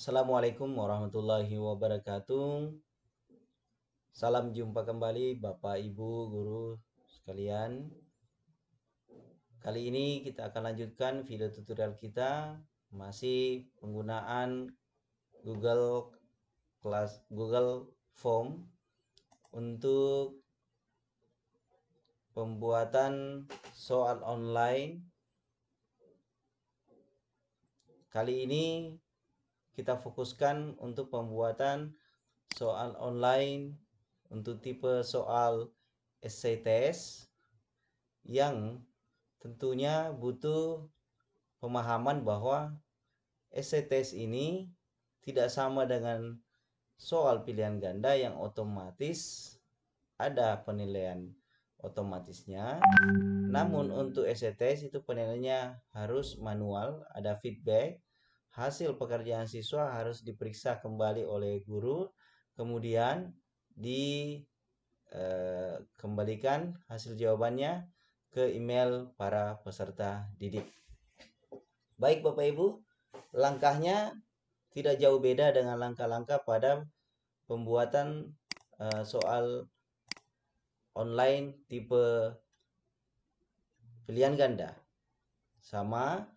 Assalamualaikum warahmatullahi wabarakatuh. Salam jumpa kembali Bapak Ibu guru sekalian. Kali ini kita akan lanjutkan video tutorial kita masih penggunaan Google Form untuk pembuatan soal online. Kali ini kita fokuskan untuk pembuatan soal online untuk tipe soal essay test yang tentunya butuh pemahaman bahwa essay test ini tidak sama dengan soal pilihan ganda yang otomatis ada penilaian otomatisnya. Namun untuk essay test itu penilaiannya harus manual, ada feedback. Hasil pekerjaan siswa harus diperiksa kembali oleh guru, kemudian dikembalikan hasil jawabannya ke email para peserta didik. Baik Bapak Ibu, langkahnya tidak jauh beda dengan langkah-langkah pada pembuatan soal online tipe pilihan ganda. Sama,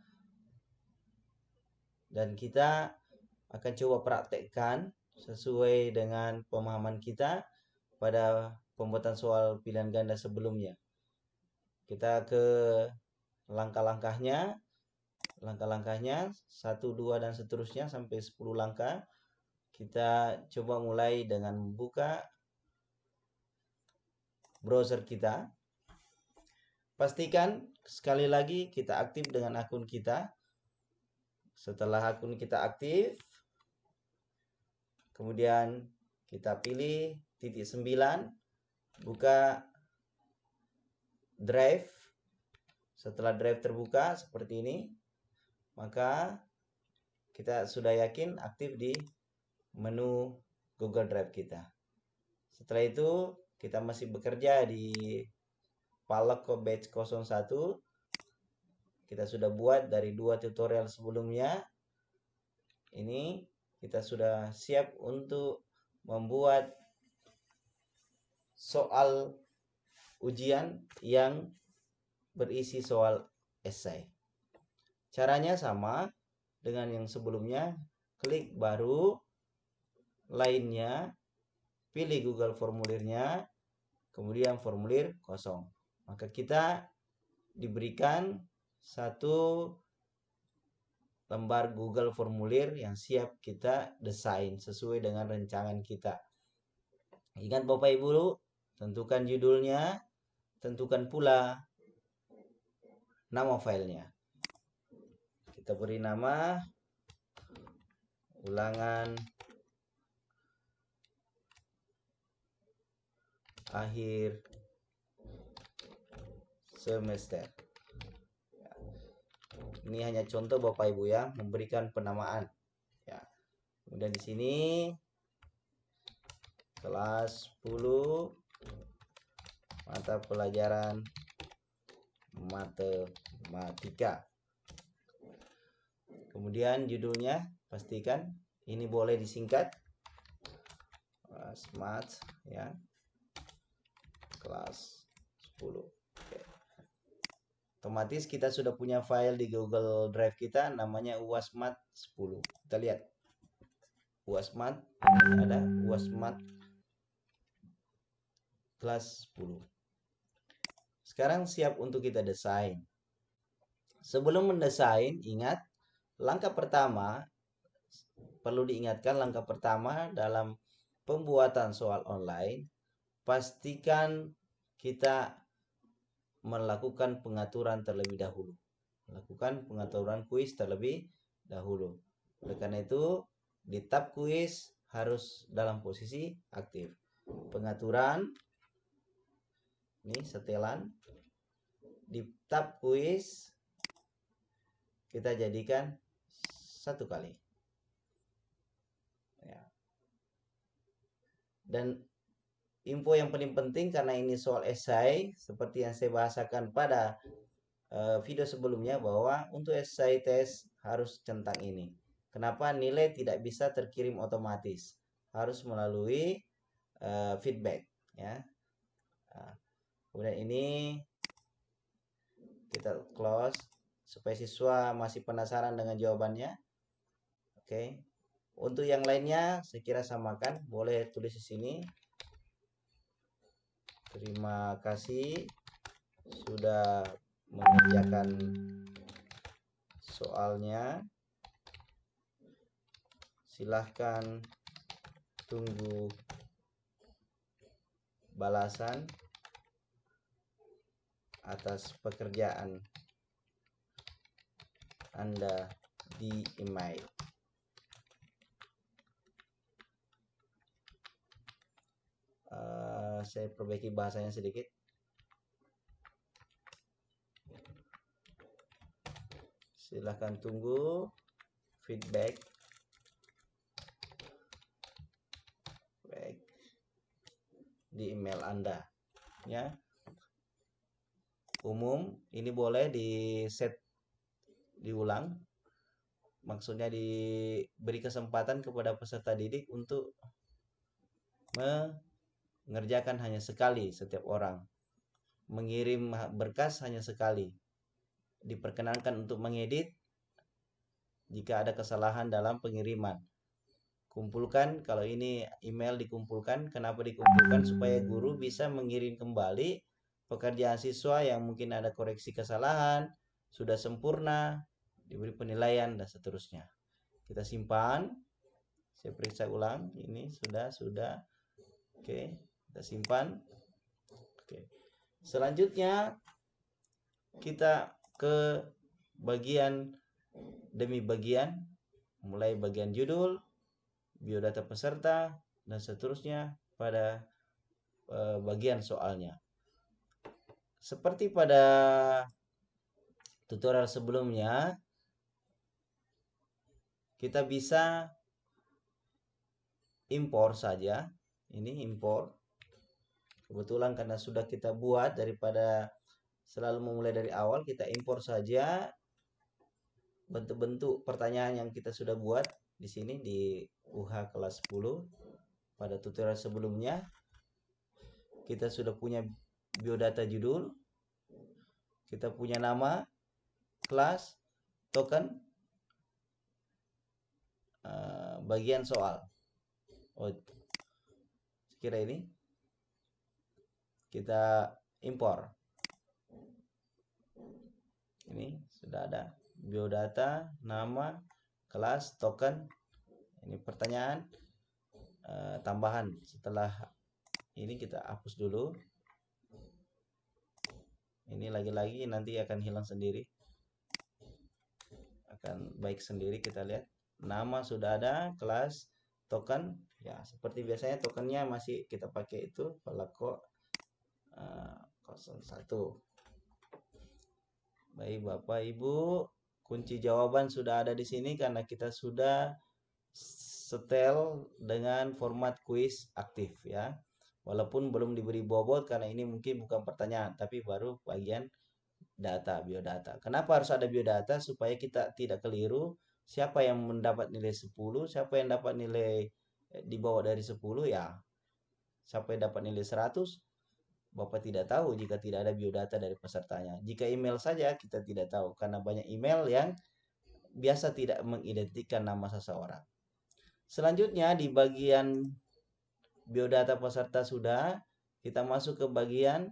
dan kita akan coba praktekkan sesuai dengan pemahaman kita pada pembuatan soal pilihan ganda sebelumnya. Kita ke langkah-langkahnya 1, 2 dan seterusnya sampai 10 langkah. Kita coba mulai dengan membuka browser kita. Pastikan sekali lagi kita aktif dengan akun kita. Setelah akun kita aktif, kemudian kita pilih titik 9, buka drive. Setelah drive terbuka seperti ini, maka kita sudah yakin aktif di menu Google Drive kita. Setelah itu kita masih bekerja di Paleko Batch 01. Kita sudah buat dari 2 tutorial sebelumnya. Ini kita sudah siap untuk membuat soal ujian yang berisi soal esai. Caranya sama dengan yang sebelumnya. Klik baru, lainnya, pilih Google formulirnya, kemudian formulir kosong. Maka kita diberikan satu lembar Google formulir yang siap kita desain sesuai dengan rancangan kita. Ingat Bapak Ibu, tentukan judulnya, tentukan pula nama filenya. Kita beri nama ulangan akhir semester. Ini hanya contoh Bapak Ibu ya, memberikan penamaan. Ya. Kemudian di sini kelas 10 mata pelajaran matematika. Kemudian judulnya pastikan ini boleh disingkat Math ya. Kelas 10. Oke. Otomatis kita sudah punya file di Google Drive kita namanya UASMath 10. Kita lihat. UASMath, ada UASMath kelas 10. Sekarang siap untuk kita desain. Sebelum mendesain, ingat langkah pertama, perlu diingatkan langkah pertama dalam pembuatan soal online, pastikan kita melakukan pengaturan terlebih dahulu. Lakukan pengaturan kuis terlebih dahulu. Oleh karena itu, di tab kuis harus dalam posisi aktif. Pengaturan, ini setelan. Di tab kuis, kita jadikan 1 kali. Ya. Dan info yang paling penting karena ini soal esai, seperti yang saya bahasakan pada video sebelumnya bahwa untuk esai tes harus centang ini. Kenapa nilai tidak bisa terkirim otomatis? Harus melalui feedback ya. Nah, kemudian ini kita close supaya siswa masih penasaran dengan jawabannya. Oke. Untuk yang lainnya saya kira samakan, boleh tulis di sini. Terima kasih sudah mengerjakan soalnya. Silahkan tunggu balasan atas pekerjaan Anda di email. Saya perbaiki bahasanya sedikit. Silahkan tunggu feedback di email Anda ya. Umum ini boleh di set diulang, maksudnya diberi kesempatan kepada peserta didik untuk mengerjakan hanya sekali setiap orang, mengirim berkas hanya sekali, diperkenankan untuk mengedit jika ada kesalahan dalam pengiriman. Kumpulkan, kalau ini email dikumpulkan, kenapa dikumpulkan? Supaya guru bisa mengirim kembali pekerjaan siswa yang mungkin ada koreksi kesalahan, sudah sempurna, diberi penilaian dan seterusnya. Kita simpan, saya periksa ulang, ini sudah. Oke, kita simpan. Oke. Selanjutnya kita ke bagian demi bagian, mulai bagian judul, biodata peserta, dan seterusnya pada bagian soalnya. Seperti pada tutorial sebelumnya, kita bisa impor saja. Ini impor. Kebetulan karena sudah kita buat, daripada selalu memulai dari awal, kita impor saja bentuk-bentuk pertanyaan yang kita sudah buat di sini di UH kelas 10. Pada tutorial sebelumnya kita sudah punya biodata judul, kita punya nama, kelas, token, bagian soal. Kira ini kita impor. Ini sudah ada biodata, nama, kelas, token. Ini pertanyaan tambahan. Setelah ini kita hapus dulu. Ini lagi-lagi nanti akan hilang sendiri, akan baik sendiri. Kita lihat nama sudah ada, kelas, token ya seperti biasanya tokennya masih kita pakai itu Palako 01. Baik Bapak Ibu, kunci jawaban sudah ada di sini karena kita sudah setel dengan format kuis aktif ya. Walaupun belum diberi bobot karena ini mungkin bukan pertanyaan tapi baru bagian data, biodata. Kenapa harus ada biodata? Supaya kita tidak keliru siapa yang mendapat nilai 10, siapa yang dapat nilai di bawah dari 10 ya. Siapa yang dapat nilai 100, Bapak tidak tahu jika tidak ada biodata dari pesertanya. Jika email saja kita tidak tahu karena banyak email yang biasa tidak mengidentikan nama seseorang. Selanjutnya di bagian biodata peserta sudah, kita masuk ke bagian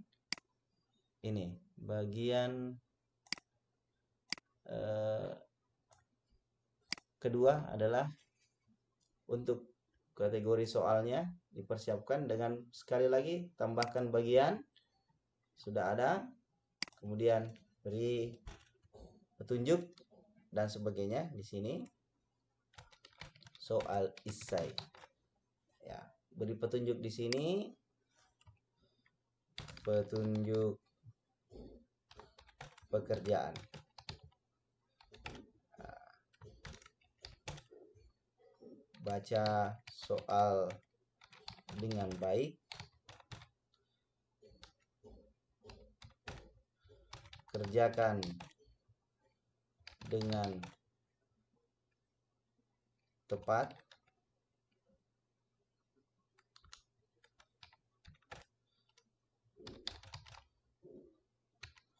ini, bagian kedua adalah untuk kategori soalnya dipersiapkan dengan sekali lagi tambahkan bagian sudah ada, kemudian beri petunjuk dan sebagainya di sini. Soal isai ya, beri petunjuk di sini, petunjuk pekerjaan. Baca soal dengan baik, kerjakan dengan tepat.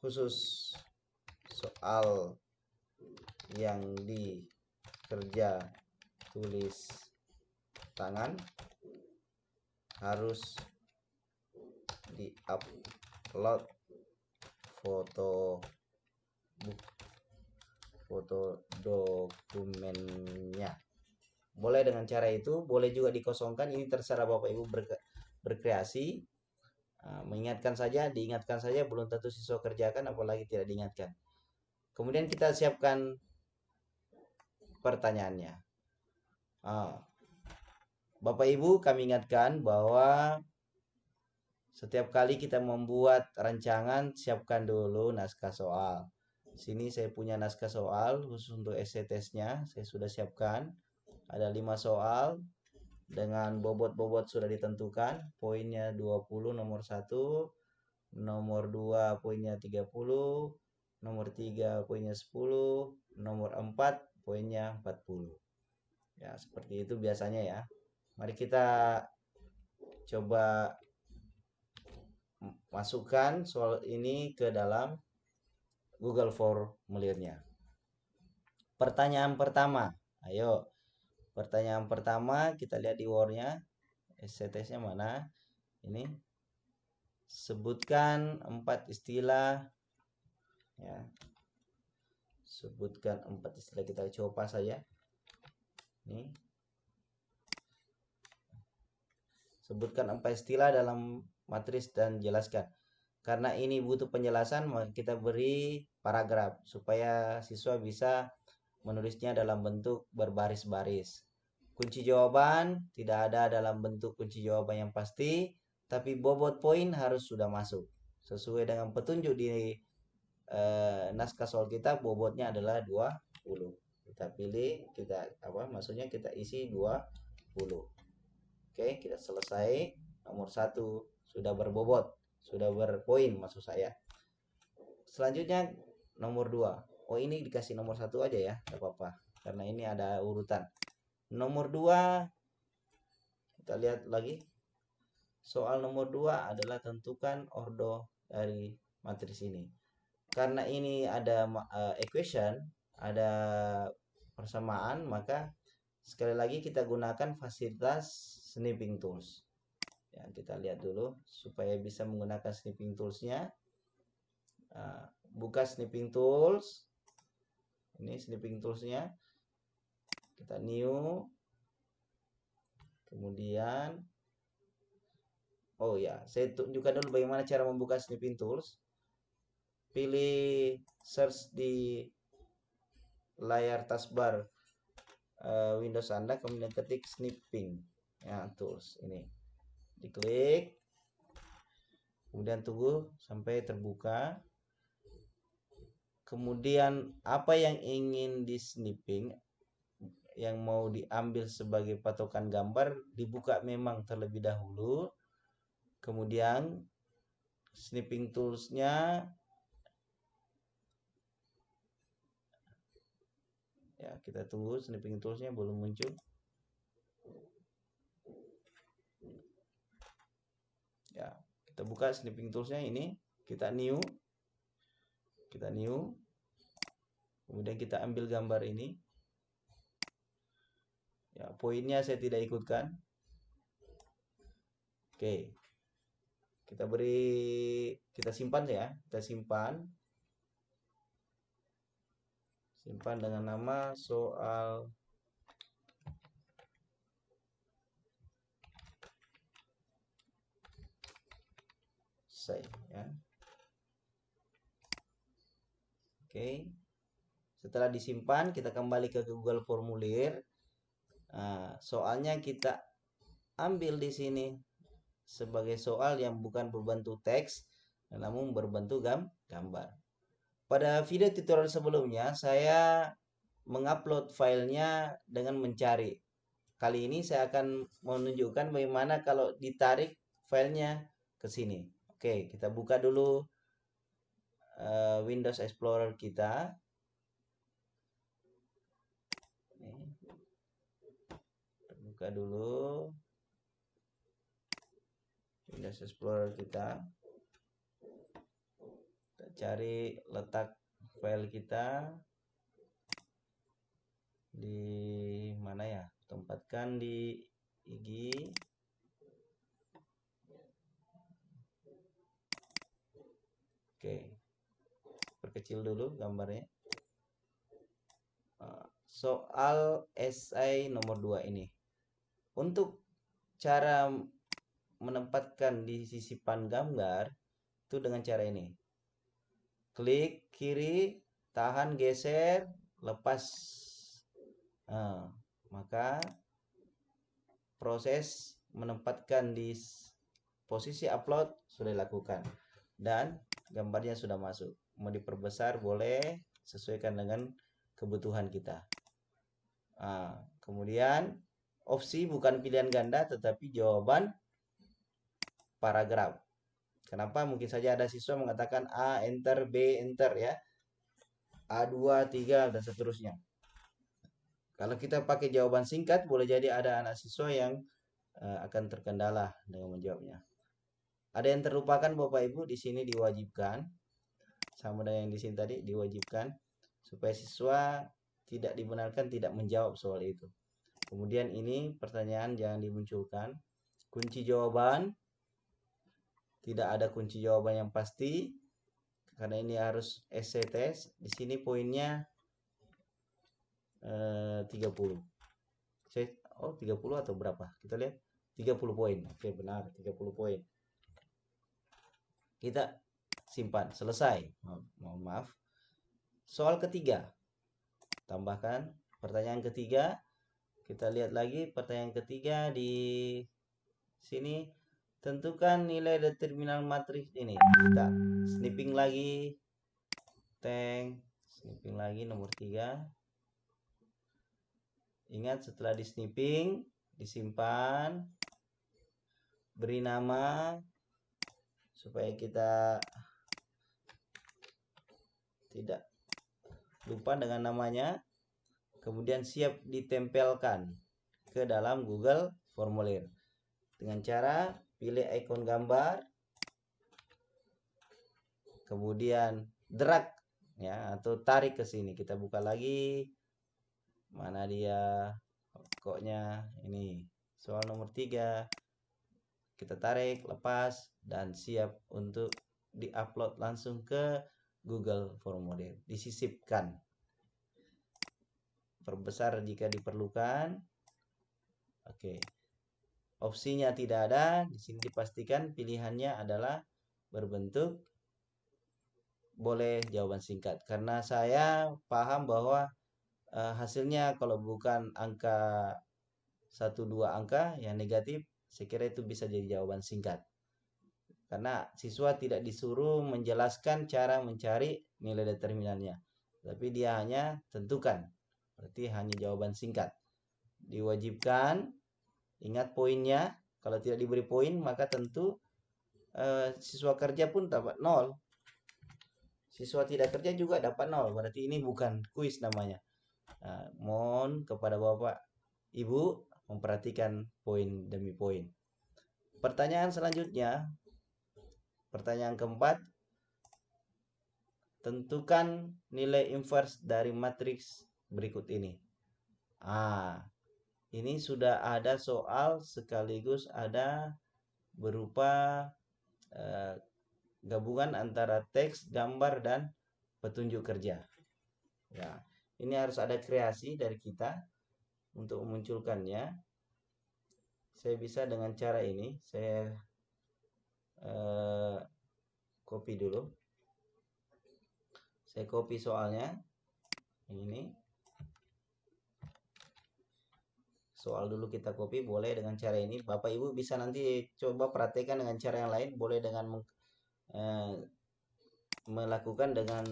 Khusus soal yang dikerja tulis tangan harus di-upload foto dokumennya. Boleh dengan cara itu, boleh juga dikosongkan. Ini terserah Bapak Ibu berkreasi. Mengingatkan saja, diingatkan saja, belum tentu siswa kerjakan, apalagi tidak diingatkan. Kemudian kita siapkan pertanyaannya. Bapak Ibu, kami ingatkan bahwa setiap kali kita membuat rancangan, siapkan dulu naskah soal. Sini saya punya naskah soal khusus untuk essay testnya, saya sudah siapkan. Ada 5 soal dengan bobot-bobot sudah ditentukan. Poinnya 20, nomor 1, nomor 2 poinnya 30, nomor 3 poinnya 10, nomor 4 poinnya 40. Ya, seperti itu biasanya ya. Mari kita coba masukkan soal ini ke dalam Google Formulirnya. Pertanyaan pertama, ayo. Pertanyaan pertama kita lihat di Word-nya. SCTS-nya mana? Ini. Sebutkan 4 istilah. Ya. Sebutkan 4 istilah, kita coba saja. Ini. Sebutkan 4 istilah dalam matris dan jelaskan. Karena ini butuh penjelasan, maka kita beri paragraf supaya siswa bisa menulisnya dalam bentuk berbaris-baris. Kunci jawaban tidak ada dalam bentuk kunci jawaban yang pasti, tapi bobot poin harus sudah masuk. Sesuai dengan petunjuk di naskah soal kita, bobotnya adalah 20. Kita pilih, maksudnya kita isi 20. Oke, kita selesai. Nomor 1 sudah berbobot, sudah berpoin maksud saya. Selanjutnya nomor 2. Oh, ini dikasih nomor 1 aja ya, enggak apa-apa. Karena ini ada urutan. Nomor 2, kita lihat lagi. Soal nomor 2 adalah tentukan ordo dari matris ini. Karena ini ada equation, ada persamaan, maka sekali lagi kita gunakan fasilitas snipping tools. Ya, kita lihat dulu supaya bisa menggunakan snipping toolsnya. Buka snipping tools. Ini snipping toolsnya. Kita new. Kemudian, oh ya, saya tunjukkan dulu bagaimana cara membuka snipping tools. Pilih search di layar taskbar Windows Anda, kemudian ketik snipping. Ya, tools ini. Diklik. Kemudian tunggu sampai terbuka. Kemudian apa yang ingin di snipping, yang mau diambil sebagai patokan gambar, dibuka memang terlebih dahulu. Kemudian snipping toolsnya, ya kita tunggu, snipping toolsnya belum muncul. Ya, kita buka snipping toolsnya ini, kita new, kemudian kita ambil gambar ini. Ya, poinnya saya tidak ikutkan. Oke, kita simpan ya, simpan dengan nama soal saya ya. Oke, setelah disimpan kita kembali ke Google Formulir. Soalnya kita ambil di sini sebagai soal yang bukan berbentuk teks, namun berbentuk gambar. Pada video tutorial sebelumnya saya mengupload filenya dengan mencari. Kali ini saya akan menunjukkan bagaimana kalau ditarik filenya ke sini. Oke, kita buka dulu Windows Explorer kita. buka dulu Windows Explorer kita cari letak file kita di mana ya, tempatkan di IG. Oke, perkecil dulu gambarnya. Soal esai nomor 2 ini, untuk cara menempatkan di sisipan gambar itu dengan cara ini. Klik kiri, tahan, geser, lepas. Maka proses menempatkan di posisi upload sudah dilakukan dan gambarnya sudah masuk. Mau diperbesar boleh, sesuaikan dengan kebutuhan kita. Kemudian opsi bukan pilihan ganda tetapi jawaban paragraf. Kenapa? Mungkin saja ada siswa mengatakan A enter, B enter ya, A2, 3 dan seterusnya. Kalau kita pakai jawaban singkat, boleh jadi ada anak siswa yang akan terkendala dengan menjawabnya. Ada yang terlupakan Bapak Ibu, di sini diwajibkan sama dengan yang di sini tadi, diwajibkan supaya siswa tidak dibenarkan tidak menjawab soal itu. Kemudian ini pertanyaan jangan dimunculkan. Kunci jawaban, tidak ada kunci jawaban yang pasti karena ini harus essay test. Di sini poinnya 30. 30 atau berapa? Kita lihat 30 poin. Oke, benar, 30 poin. Kita simpan, selesai. Mohon maaf. Soal ketiga. Tambahkan pertanyaan ketiga. Kita lihat lagi pertanyaan ketiga di sini. Tentukan nilai determinan matriks ini. Kita snipping lagi. Snipping lagi nomor 3. Ingat setelah di snipping, disimpan, beri nama supaya kita tidak lupa dengan namanya. Kemudian siap ditempelkan ke dalam Google Formulir dengan cara pilih ikon gambar, kemudian drag ya atau tarik ke sini. Kita buka lagi, mana dia pokoknya ini soal nomor 3. Kita tarik, lepas, dan siap untuk diupload langsung ke Google Formulir. Disisipkan, perbesar jika diperlukan. Oke. Opsinya tidak ada, di sini dipastikan pilihannya adalah berbentuk boleh jawaban singkat. Karena saya paham bahwa hasilnya kalau bukan angka 1-2 angka yang negatif, saya kira itu bisa jadi jawaban singkat. Karena siswa tidak disuruh menjelaskan cara mencari nilai determinannya, tapi dia hanya tentukan. Berarti hanya jawaban singkat. Diwajibkan. Ingat poinnya, kalau tidak diberi poin maka tentu siswa kerja pun dapat 0. Siswa tidak kerja juga dapat 0. Berarti ini bukan kuis namanya. Mohon kepada Bapak Ibu memperhatikan poin demi poin. Pertanyaan selanjutnya, pertanyaan keempat, tentukan nilai inverse dari matriks berikut ini. Ini sudah ada soal sekaligus ada berupa gabungan antara teks, gambar, dan petunjuk kerja. Ya, ini harus ada kreasi dari kita untuk memunculkannya. Saya bisa dengan cara ini. Saya copy dulu. Saya copy soalnya. Ini. Soal dulu kita copy, boleh dengan cara ini. Bapak Ibu bisa nanti coba praktekkan dengan cara yang lain. Boleh dengan melakukan dengan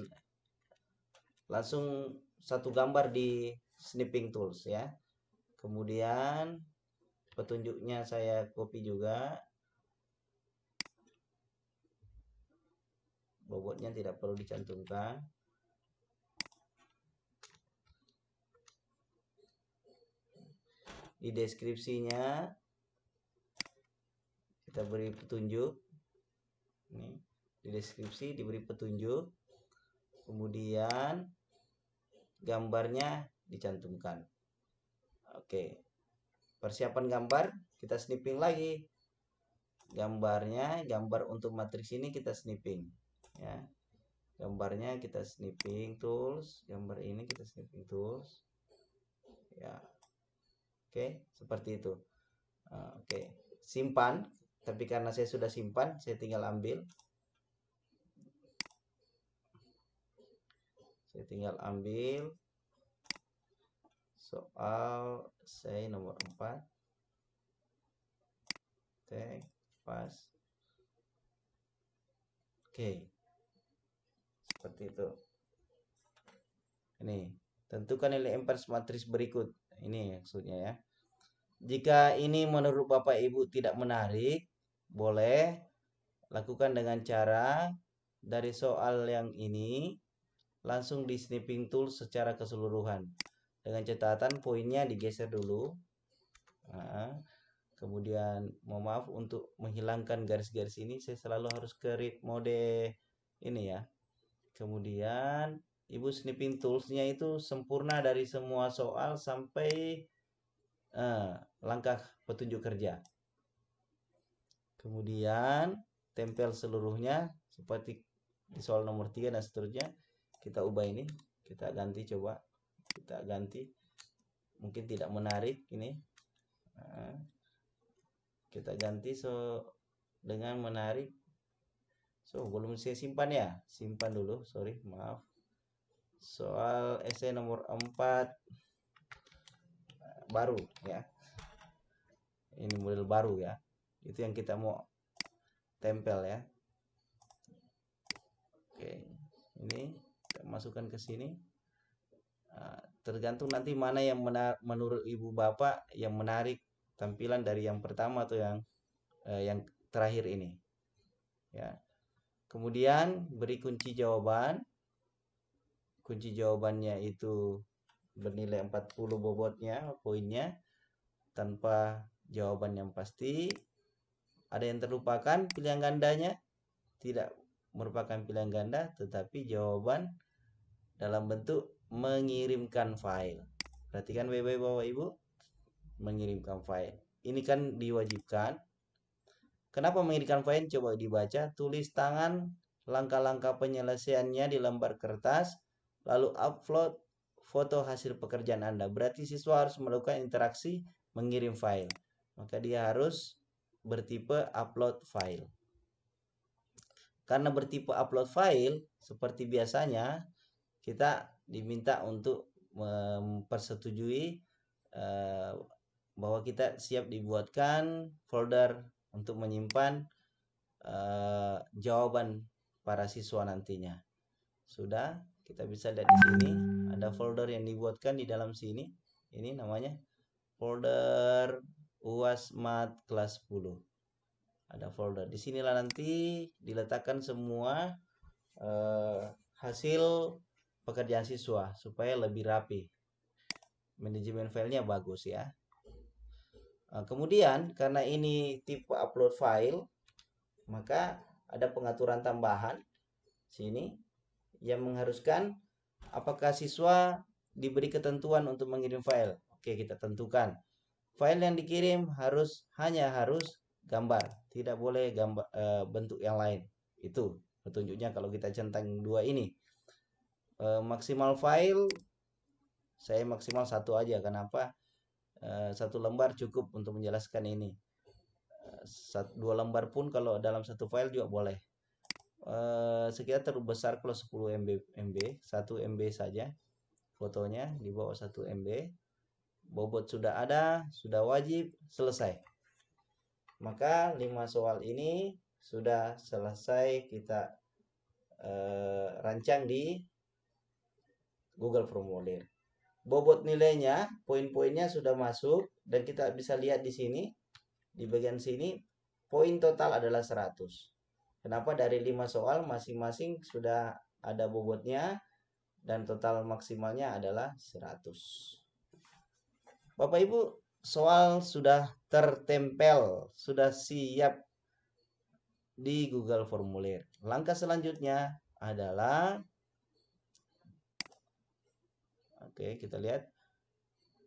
langsung satu gambar di snipping tools ya. Kemudian petunjuknya saya copy juga. Bobotnya tidak perlu dicantumkan. di deskripsinya kita beri petunjuk. Ini di deskripsi diberi petunjuk, kemudian gambarnya dicantumkan. Oke, persiapan gambar kita snipping lagi. Gambar untuk matriks ini kita snipping ya. Gambarnya kita snipping tools, gambar ini kita snipping tools ya. Oke, seperti itu. Oke, simpan. Tapi karena saya sudah simpan, saya tinggal ambil. Soal saya nomor 4. Tag pas. Oke, seperti itu. Ini tentukan nilai M-pers matriks berikut. Ini maksudnya ya. Jika ini menurut Bapak Ibu tidak menarik, boleh lakukan dengan cara dari soal yang ini langsung di snipping tool secara keseluruhan. Dengan catatan poinnya digeser dulu. Nah, kemudian mohon maaf untuk menghilangkan garis-garis ini saya selalu harus ke read mode ini ya. Kemudian Ibu snipping toolsnya itu sempurna dari semua soal sampai langkah petunjuk kerja. Kemudian tempel seluruhnya seperti di soal nomor 3 dan seterusnya. Kita ubah ini, kita ganti, coba kita ganti, mungkin tidak menarik ini. Nah, kita ganti dengan menarik. Belum saya simpan ya, simpan dulu, sorry, maaf. Soal esai nomor 4 baru ya, ini model baru ya, itu yang kita mau tempel ya. Oke, ini kita masukkan ke sini. Tergantung nanti mana yang menurut ibu bapak yang menarik tampilan dari yang pertama atau yang terakhir ini ya. Kemudian beri kunci jawaban. Kunci jawabannya itu bernilai 40 bobotnya, poinnya, tanpa jawaban yang pasti. Ada yang terlupakan pilihan gandanya, tidak merupakan pilihan ganda, tetapi jawaban dalam bentuk mengirimkan file. Perhatikan baik-baik Bapak Ibu, mengirimkan file. Ini kan diwajibkan. Kenapa mengirimkan file? Coba dibaca, tulis tangan langkah-langkah penyelesaiannya di lembar kertas, lalu upload foto hasil pekerjaan Anda. Berarti siswa harus melakukan interaksi mengirim file. Maka dia harus bertipe upload file. Karena bertipe upload file, seperti biasanya kita diminta untuk mempersetujui bahwa kita siap dibuatkan folder untuk menyimpan jawaban para siswa nantinya. Sudah, kita bisa lihat di sini ada folder yang dibuatkan di dalam sini. Ini namanya folder UAS Mat kelas 10. Ada folder. Di sinilah nanti diletakkan semua hasil pekerjaan siswa supaya lebih rapi. Manajemen filenya bagus ya. Kemudian karena ini tipe upload file, maka ada pengaturan tambahan sini yang mengharuskan apakah siswa diberi ketentuan untuk mengirim file. Oke, kita tentukan. File yang dikirim hanya harus gambar, tidak boleh gambar bentuk yang lain. Itu petunjuknya kalau kita centang dua ini. Maksimal file saya maksimal 1 aja. Kenapa? 1 lembar cukup untuk menjelaskan ini. 2 lembar pun kalau dalam 1 file juga boleh. Sekitar terbesar kalau 10 MB, 1 MB saja fotonya, di bawah 1 MB. Bobot sudah ada, sudah wajib, selesai. Maka 5 soal ini sudah selesai kita rancang di Google Formulir. Bobot nilainya, poin-poinnya sudah masuk dan kita bisa lihat di sini, di bagian sini, poin total adalah 100. Kenapa? Dari 5 soal masing-masing sudah ada bobotnya dan total maksimalnya adalah 100. Bapak Ibu soal sudah tertempel, sudah siap di Google Formulir. Langkah selanjutnya adalah, oke, kita lihat,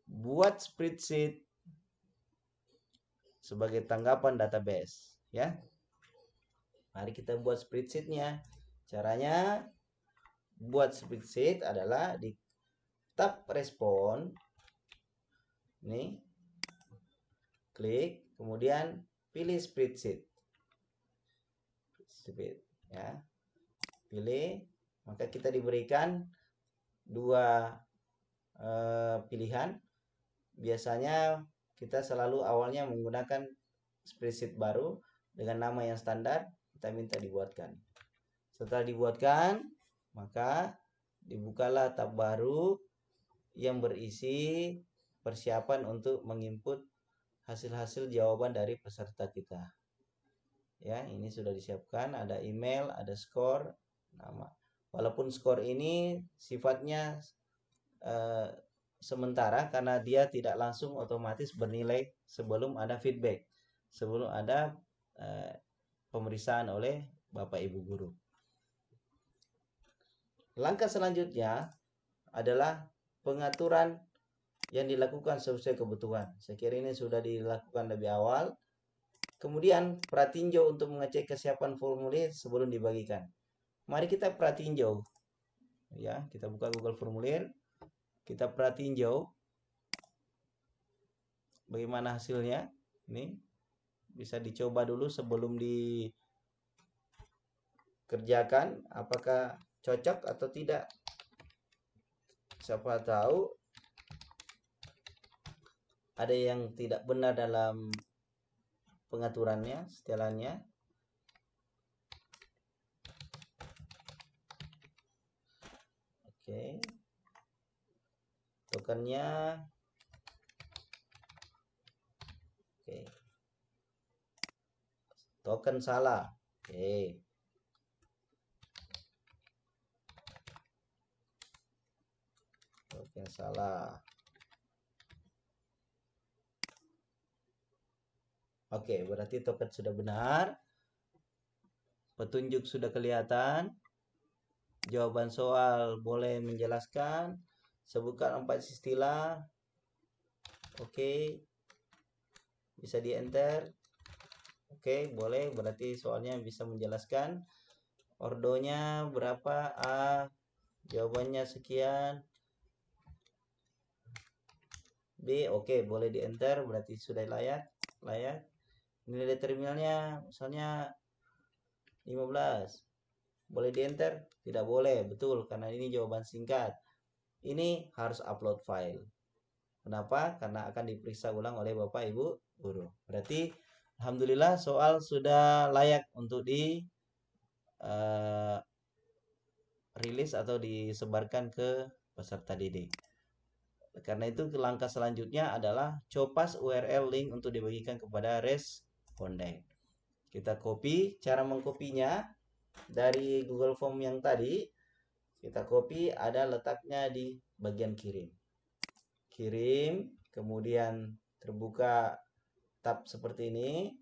buat spreadsheet sebagai tanggapan database, ya. Mari kita buat spreadsheetnya. Caranya buat spreadsheet adalah di tab respon, nih, klik, kemudian pilih spreadsheet, ya, pilih, maka kita diberikan dua pilihan. Biasanya kita selalu awalnya menggunakan spreadsheet baru dengan nama yang standar, kita minta dibuatkan. Setelah dibuatkan, maka dibukalah tab baru yang berisi persiapan untuk menginput hasil-hasil jawaban dari peserta kita. Ya, ini sudah disiapkan, ada email, ada skor, nama. Walaupun skor ini sifatnya sementara karena dia tidak langsung otomatis bernilai sebelum ada feedback, sebelum ada pemeriksaan oleh Bapak Ibu guru. Langkah selanjutnya adalah pengaturan yang dilakukan sesuai kebutuhan. Saya kira ini sudah dilakukan lebih awal. Kemudian pratinjau untuk mengecek kesiapan formulir sebelum dibagikan. Mari kita pratinjau. Ya, kita buka Google Formulir. Kita pratinjau bagaimana hasilnya. Ini bisa dicoba dulu sebelum dikerjakan apakah cocok atau tidak. Siapa tahu ada yang tidak benar dalam pengaturannya, setelannya. Oke. Tokennya. Oke. Token salah. Oke. Token salah. Oke, berarti token sudah benar. Petunjuk sudah kelihatan. Jawaban soal boleh menjelaskan. Sebutkan 4 istilah. Oke. Bisa di enter. Oke, boleh. Berarti soalnya bisa menjelaskan. Ordonya berapa? A. Jawabannya sekian. B. Oke, boleh di enter. Berarti sudah layak. Nilai terminalnya misalnya 15. Boleh di enter? Tidak boleh. Betul, karena ini jawaban singkat. Ini harus upload file. Kenapa? Karena akan diperiksa ulang oleh Bapak Ibu guru. Berarti alhamdulillah soal sudah layak untuk di rilis atau disebarkan ke peserta didik. Karena itu langkah selanjutnya adalah copas URL link untuk dibagikan kepada responden. Kita copy. Cara mengkopinya dari Google Form yang tadi, kita copy, ada letaknya di bagian kirim. Kirim, kemudian terbuka tab seperti ini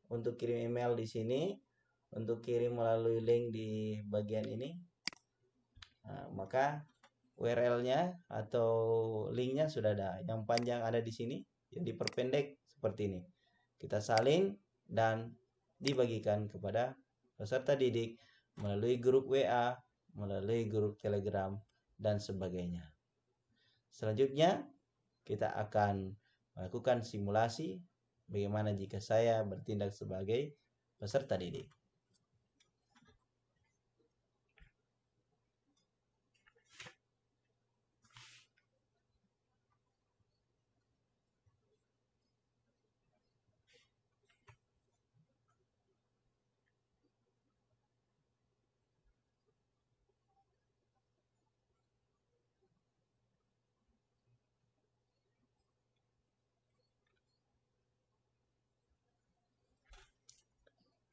untuk kirim email di sini, untuk kirim melalui link di bagian ini. Nah, maka URL-nya atau linknya sudah ada. Yang panjang ada di sini, yang diperpendek seperti ini. Kita salin dan dibagikan kepada peserta didik melalui grup WA, melalui grup Telegram, dan sebagainya. Selanjutnya, kita akan melakukan simulasi bagaimana jika saya bertindak sebagai peserta didik.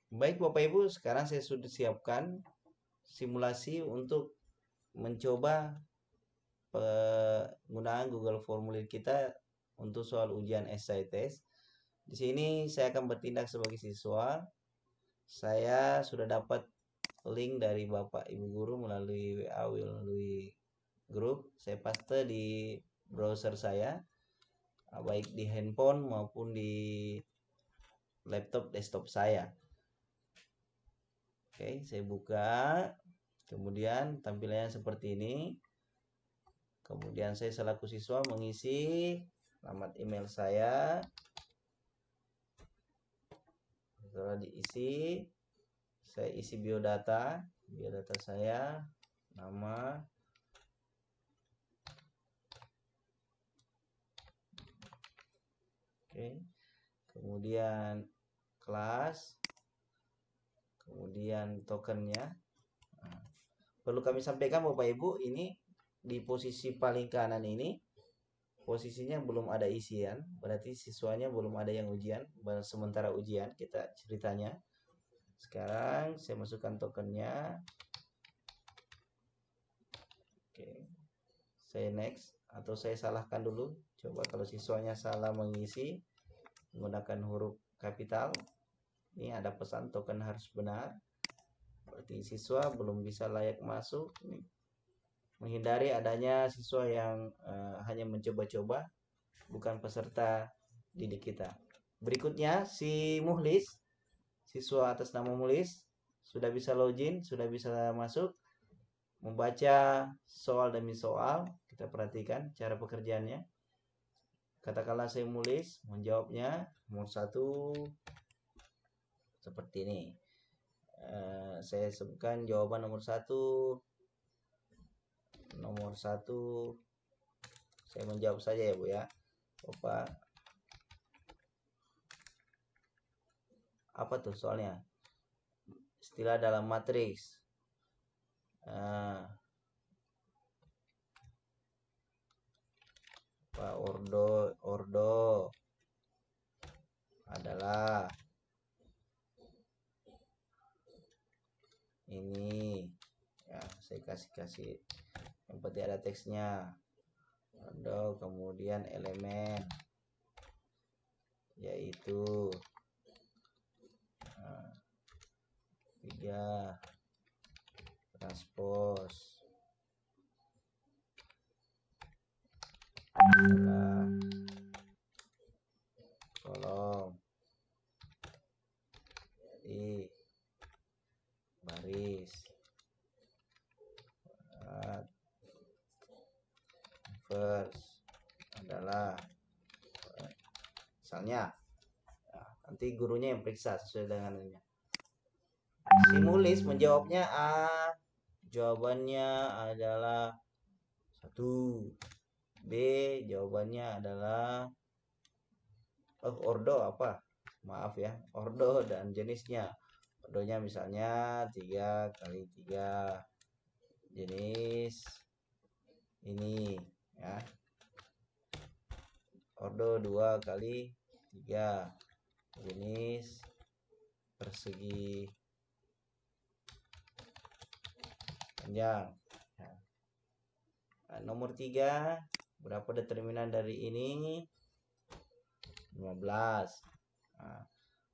Baik Bapak Ibu, sekarang saya sudah siapkan simulasi untuk mencoba penggunaan Google Formulir kita untuk soal ujian essay test. Di sini saya akan bertindak sebagai siswa. Saya sudah dapat link dari Bapak Ibu guru melalui WA, melalui grup. Saya paste di browser saya, baik di handphone maupun di laptop desktop saya. Oke, saya buka. Kemudian tampilannya seperti ini. Kemudian saya selaku siswa mengisi alamat email saya. Setelah diisi, saya isi biodata saya, nama, oke, kemudian kelas, kemudian tokennya. Nah, perlu kami sampaikan Bapak Ibu, ini di posisi paling kanan ini posisinya belum ada isian, berarti siswanya belum ada yang ujian, sementara ujian kita ceritanya. Sekarang saya masukkan tokennya. Oke, saya next, atau saya salahkan dulu. Coba kalau siswanya salah mengisi menggunakan huruf kapital, ini ada pesan token harus benar, berarti siswa belum bisa layak masuk. Ini menghindari adanya siswa yang hanya mencoba-coba, bukan peserta didik kita. Berikutnya si Muhlis, siswa atas nama Muhlis, sudah bisa login, sudah bisa masuk, membaca soal demi soal. Kita perhatikan cara pekerjaannya. Katakanlah saya Muhlis, menjawabnya nomor 1 seperti ini. Saya sebutkan jawaban nomor 1. Nomor 1 saya menjawab saja ya Bu ya. Bapak, apa tuh soalnya? Istilah dalam matriks. Pak ordo adalah ini ya, saya kasih yang penting ada teksnya. Ordo, kemudian elemen yaitu 3 transpose adalah kolom, jadi baris, verse adalah misalnya. Nah, nanti gurunya yang periksa sesuai dengan ini. Si Mulis menjawabnya A, jawabannya adalah 1. B, jawabannya adalah ordo apa? Maaf ya, ordo dan jenisnya. Ordonya misalnya 3 kali 3, jenis ini ya. Ordo 2 kali 3, jenis persegi panjang. Nah, nomor 3, berapa determinan dari ini? 15. Nah,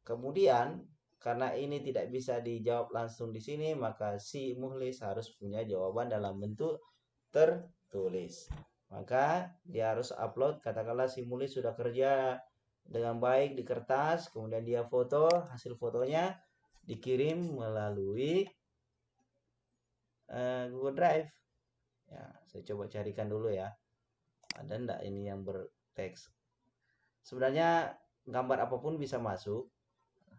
kemudian karena ini tidak bisa dijawab langsung di sini, maka si Muhlis harus punya jawaban dalam bentuk tertulis. Maka dia harus upload, katakanlah si Muhlis sudah kerja dengan baik di kertas, kemudian dia foto, hasil fotonya dikirim melalui Google Drive. Ya, saya coba carikan dulu ya. Ada enggak ini yang berteks? Sebenarnya gambar apapun bisa masuk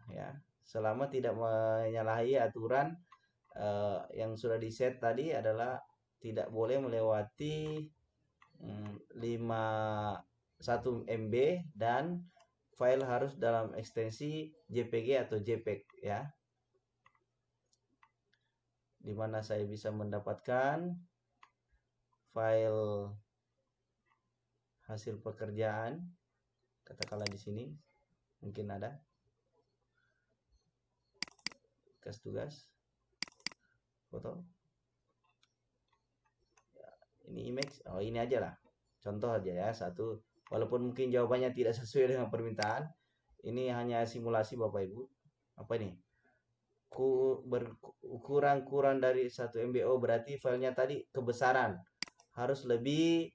ya, selama tidak menyalahi aturan yang sudah di set tadi, adalah tidak boleh melewati 1 MB dan file harus dalam ekstensi JPG atau JPEG ya. Dimana saya bisa mendapatkan file hasil pekerjaan, katakanlah di sini mungkin ada tugas foto ya, ini image, ini aja lah contoh aja ya, 1 Walaupun mungkin jawabannya tidak sesuai dengan permintaan, ini hanya simulasi Bapak Ibu. Apa ini? Berkurang kurang dari 1 MB. Berarti filenya tadi kebesaran harus lebih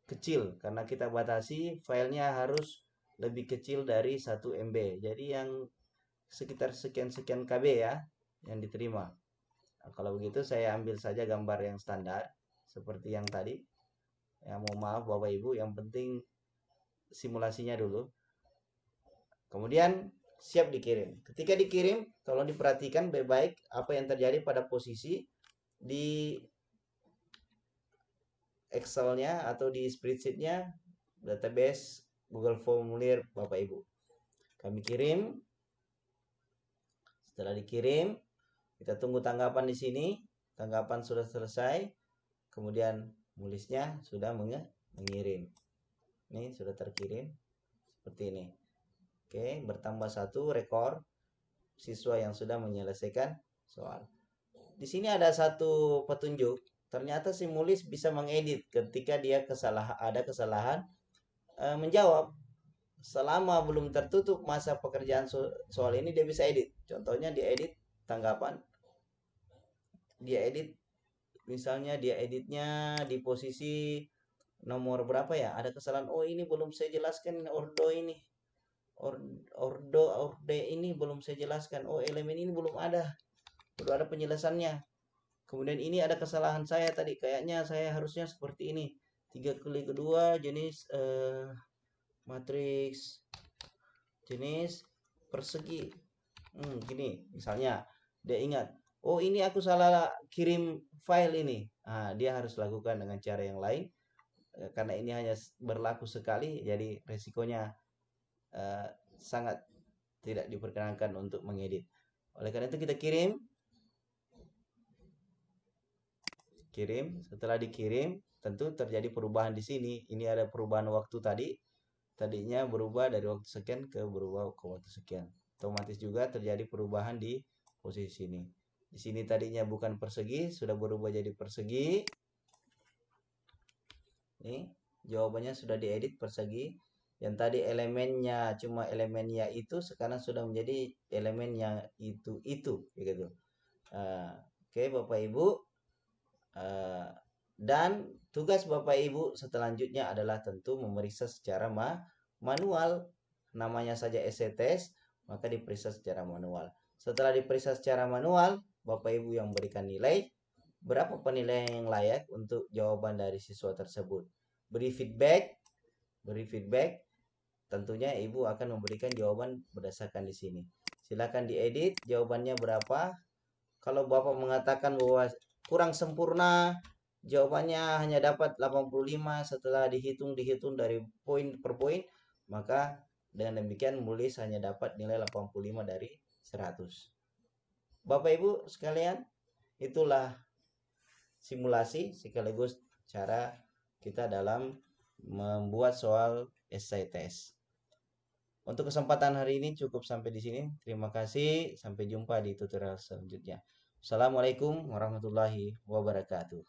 kecil karena kita batasi filenya harus lebih kecil dari 1 MB. Jadi yang sekitar sekian-sekian KB ya yang diterima. Nah, kalau begitu saya ambil saja gambar yang standar seperti yang tadi. Ya, mohon maaf Bapak Ibu, yang penting simulasinya dulu. Kemudian siap dikirim. Ketika dikirim, tolong diperhatikan baik-baik apa yang terjadi pada posisi di Excel-nya atau di spreadsheet-nya, database Google Formulir Bapak Ibu. Kami kirim. Setelah dikirim, kita tunggu tanggapan di sini. Tanggapan sudah selesai. Kemudian mulisnya sudah mengirim. Ini sudah terkirim seperti ini. Oke, bertambah 1 rekor siswa yang sudah menyelesaikan soal. Di sini ada satu petunjuk. Ternyata si mulis bisa mengedit ketika dia ada kesalahan menjawab. Selama belum tertutup masa pekerjaan soal ini, dia bisa edit. Contohnya dia edit tanggapan. Dia edit, misalnya dia editnya di posisi nomor berapa ya? Ada kesalahan. Oh, ini belum saya jelaskan ordo ini. Orde ini belum saya jelaskan. Oh, elemen ini belum ada penjelasannya. Kemudian ini ada kesalahan saya tadi, kayaknya saya harusnya seperti ini. 3x2 jenis matriks jenis persegi. Gini misalnya dia ingat, oh ini aku salah kirim file ini. Nah, dia harus lakukan dengan cara yang lain karena ini hanya berlaku sekali, jadi resikonya sangat tidak diperkenankan untuk mengedit. Oleh karena itu kita kirim. Setelah dikirim tentu terjadi perubahan di sini. Ini ada perubahan waktu tadi. Tadinya berubah dari waktu sekian ke berubah ke waktu sekian. Otomatis juga terjadi perubahan di posisi sini. Di sini tadinya bukan persegi, sudah berubah jadi persegi. Nih, jawabannya sudah diedit persegi. Yang tadi elemennya cuma elemennya itu, sekarang sudah menjadi elemennya itu gitu. Oke, Bapak Ibu. Dan tugas Bapak Ibu selanjutnya adalah tentu memeriksa secara manual. Namanya saja essay test, maka diperiksa secara manual. Setelah diperiksa secara manual, Bapak Ibu yang berikan nilai, berapa penilaian yang layak untuk jawaban dari siswa tersebut. Beri feedback. Tentunya Ibu akan memberikan jawaban berdasarkan di sini. Silakan diedit jawabannya berapa. Kalau Bapak mengatakan bahwa kurang sempurna, jawabannya hanya dapat 85 setelah dihitung dari poin per poin, maka dengan demikian mulis hanya dapat nilai 85 dari 100. Bapak Ibu sekalian, itulah simulasi sekaligus cara kita dalam membuat soal essay test. Untuk kesempatan hari ini cukup sampai di sini. Terima kasih. Sampai jumpa di tutorial selanjutnya. Assalamualaikum warahmatullahi wabarakatuh.